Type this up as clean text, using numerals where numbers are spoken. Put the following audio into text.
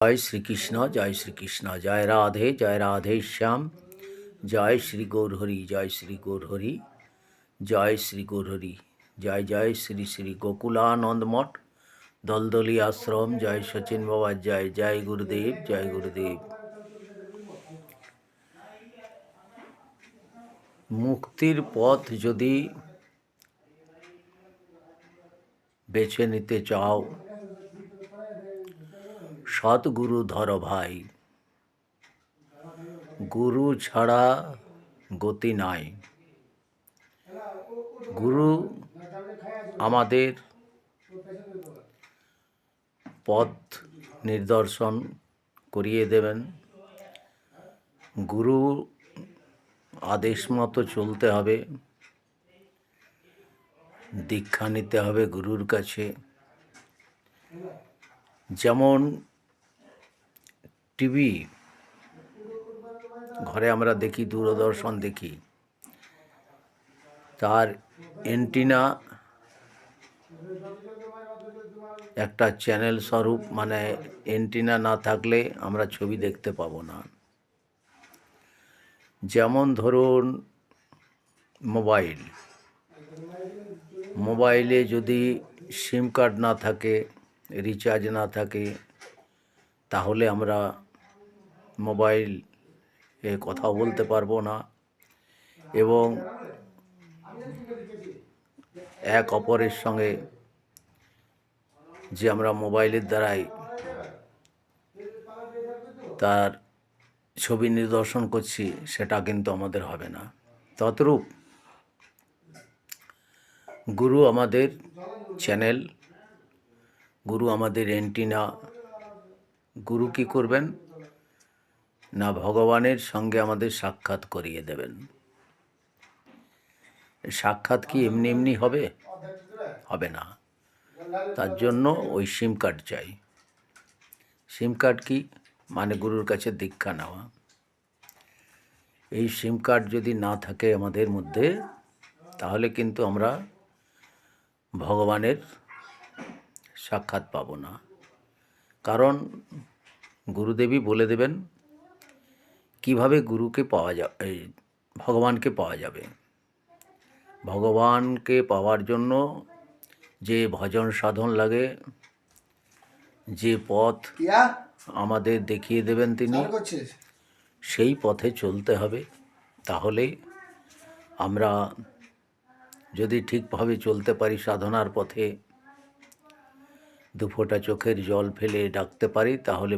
জয় শ্রীকৃষ্ণ, জয় রাধে শ্যাম, জয় শ্রী গৌরহরি, জয় শ্রী গৌরহরি, জয় শ্রী গৌরহরি, জয় জয় শ্রী শ্রী গোকুলানন্দ মঠ, দলদলি আশ্রম, জয় সচিন বাবা, জয় জয় গুরুদেব, জয় গুরুদেব। মুক্তির পথ যদি বেছে নিতে চাও, সৎগুরু ধর ভাই, গুরু ছাড়া গতি নাই। গুরু আমাদের পথ নির্দর্শন করিয়ে দেবেন। গুরু আদেশ মতো চলতে হবে, দীক্ষা নিতে হবে গুরুর কাছে। যেমন টিভি ঘরে আমরা দেখি, দূরদর্শন দেখি, তার এন্টিনা একটা চ্যানেল স্বরূপ, মানে এন্টিনা না থাকলে আমরা ছবি দেখতে পাবো না। যেমন ধরুন মোবাইলে যদি সিম কার্ড না থাকে, রিচার্জ না থাকে, তাহলে আমরা মোবাইলে কথা বলতে পারবো না এবং এক অপরের সঙ্গে যে আমরা মোবাইলের দ্বারাই তার ছবি নিদর্শন করছি, সেটা কিন্তু আমাদের হবে না। তদ্রূপ গুরু আমাদের চ্যানেল, গুরু আমাদের এন্টিনা। গুরু কি করবেন না, ভগবানের সঙ্গে আমাদের সাক্ষাৎ করিয়ে দেবেন। সাক্ষাৎ কি এমনি এমনি হবে? হবে না। তার জন্য ওই সিম কার্ড চাই। সিম কার্ড কি মানে গুরুর কাছে দীক্ষা নেওয়া। এই সিম কার্ড যদি না থাকে আমাদের মধ্যে, তাহলে কিন্তু আমরা ভগবানের সাক্ষাৎ পাবো না। কারণ গুরুদেবই বলে দেবেন কিভাবে গুরুকে পাওয়া যাবে, ভগবানকে পাওয়া যাবে। ভগবানকে পাওয়ার জন্য যে ভজন সাধন লাগে, যে পথ আমাদের দেখিয়ে দেবেন তিনি, সেই পথে চলতে হবে। তাহলে আমরা যদি ঠিকভাবে চলতে পারি, সাধনার পথে দুফোঁটা চোখের জল ফেলে ডাকতে পারি, তাহলে